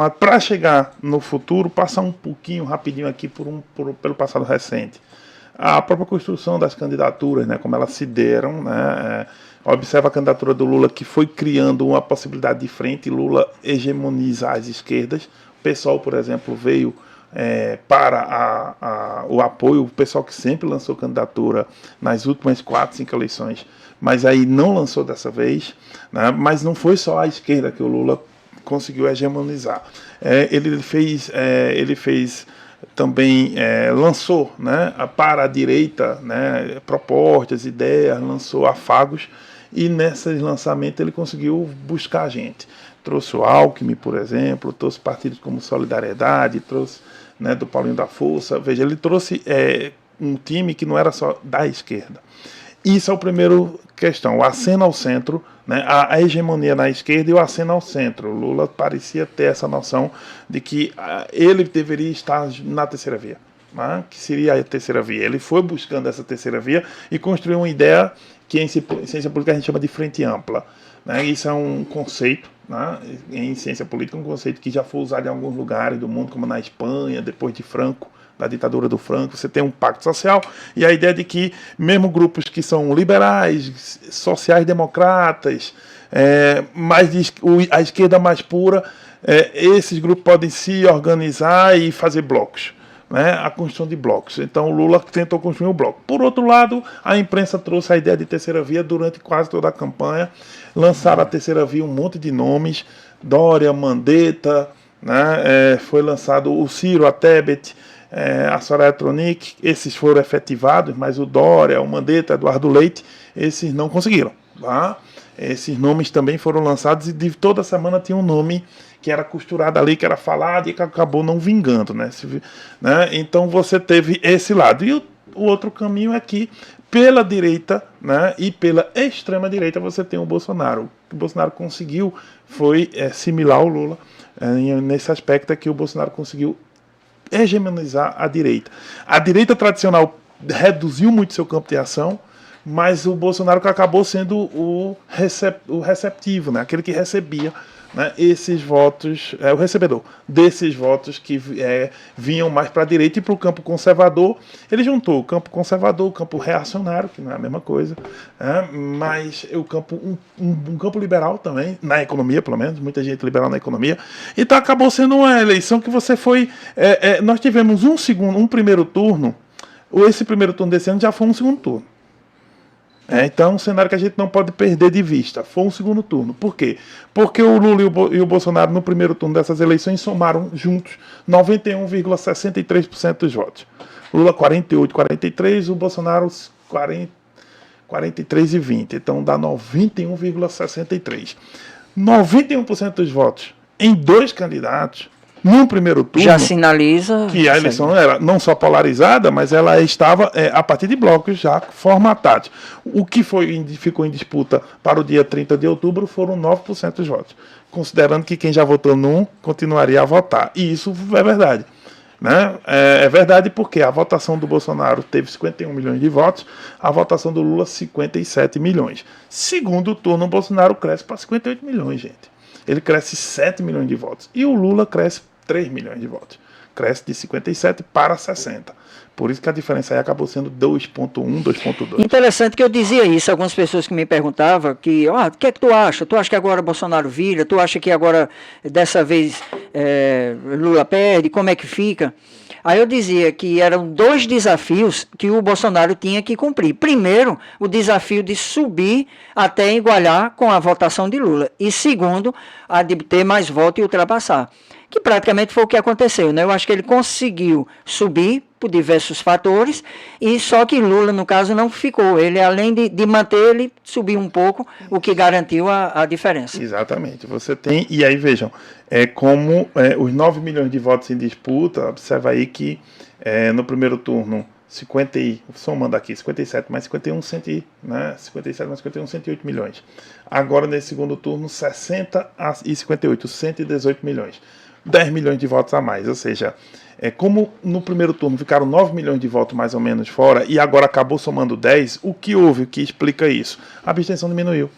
formato para chegar no futuro, passar um pouquinho rapidinho aqui pelo passado recente. A própria construção das candidaturas, né, como elas se deram, né, observa a candidatura do Lula, que foi criando uma possibilidade de frente, Lula hegemonizar as esquerdas. O PSOL, por exemplo, veio para o apoio, o pessoal que sempre lançou candidatura nas últimas 4, 5 eleições, mas aí não lançou dessa vez, né, mas não foi só a esquerda que o Lula conseguiu hegemonizar. Ele fez também, lançou, né, para a direita, né, propostas, ideias, lançou afagos, e nesses lançamentos ele conseguiu buscar gente. Trouxe o Alckmin, por exemplo, trouxe partidos como Solidariedade, trouxe, né, do Paulinho da Força. Veja, ele trouxe um time que não era só da esquerda. Isso é o primeiro questão, o aceno ao centro, né, a hegemonia na esquerda e o aceno ao centro. O Lula parecia ter essa noção de que ele deveria estar na terceira via, né, que seria a terceira via. Ele foi buscando essa terceira via e construiu uma ideia que em ciência política a gente chama de frente ampla. Né, isso é um conceito, né, em ciência política, um conceito que já foi usado em alguns lugares do mundo, como na Espanha, depois de Franco, da ditadura do Franco. Você tem um pacto social e a ideia de que mesmo grupos que são liberais, sociais-democratas, a esquerda mais pura, esses grupos podem se organizar e fazer blocos, né, a construção de blocos. Então o Lula tentou construir um bloco. Por outro lado, a imprensa trouxe a ideia de terceira via durante quase toda a campanha. Lançaram a terceira via um monte de nomes, Dória, Mandetta, né, foi lançado o Ciro, a Tebet, a Soraya Tronic. Esses foram efetivados, mas o Dória, o Mandetta, Eduardo Leite, esses não conseguiram. Tá? Esses nomes também foram lançados e de toda semana tinha um nome que era costurado ali, que era falado e que acabou não vingando. Né? Então você teve esse lado. E o outro caminho é que pela direita, né, e pela extrema direita você tem o Bolsonaro. O que o Bolsonaro conseguiu foi similar ao Lula. Nesse aspecto é que o Bolsonaro conseguiu hegemonizar a direita. A direita tradicional reduziu muito seu campo de ação, mas o Bolsonaro que acabou sendo o receptivo, né? Aquele que recebia, né, esses votos, o recebedor desses votos que vinham mais para a direita e para o campo conservador. Ele juntou o campo conservador, o campo reacionário, que não é a mesma coisa, mas o campo, um campo liberal também, na economia pelo menos, muita gente liberal na economia. Então acabou sendo uma eleição que você foi... nós tivemos um primeiro turno, esse primeiro turno desse ano já foi um segundo turno. Então, um cenário que a gente não pode perder de vista. Foi um segundo turno. Por quê? Porque o Lula e o Bolsonaro, no primeiro turno dessas eleições, somaram juntos 91,63% dos votos. Lula 48,43%, o Bolsonaro 43,20%. Então, dá 91,63%. 91% dos votos em dois candidatos, num primeiro turno, já sinaliza que a eleição era não só polarizada, mas ela estava a partir de blocos já formatados. O que ficou em disputa para o dia 30 de outubro foram 9% dos votos, considerando que quem já votou num continuaria a votar. E isso é verdade. Né? É verdade porque a votação do Bolsonaro teve 51 milhões de votos, a votação do Lula 57 milhões. Segundo turno, o Bolsonaro cresce para 58 milhões, gente. Ele cresce 7 milhões de votos. E o Lula cresce 3 milhões de votos. Cresce de 57 para 60. Por isso que a diferença aí acabou sendo 2,1, 2,2. Interessante que eu dizia isso. Algumas pessoas que me perguntavam que, o que é que tu acha? Tu acha que agora Bolsonaro vira? Tu acha que agora, dessa vez, Lula perde? Como é que fica? Aí eu dizia que eram dois desafios que o Bolsonaro tinha que cumprir. Primeiro, o desafio de subir até igualar com a votação de Lula. E segundo, a de ter mais votos e ultrapassar. Que praticamente foi o que aconteceu, né? Eu acho que ele conseguiu subir por diversos fatores, e só que Lula, no caso, não ficou. Ele, além de manter, ele subiu um pouco, o que garantiu a diferença. Exatamente. Você tem, e aí vejam, os 9 milhões de votos em disputa, observa aí que no primeiro turno, somando aqui, 57 mais 51, 57 mais 51, 108 milhões. Agora, nesse segundo turno, 60 e 58, 118 milhões. 10 milhões de votos a mais, ou seja, como no primeiro turno ficaram 9 milhões de votos mais ou menos fora, e agora acabou somando 10, o que houve, o que explica isso? A abstenção diminuiu.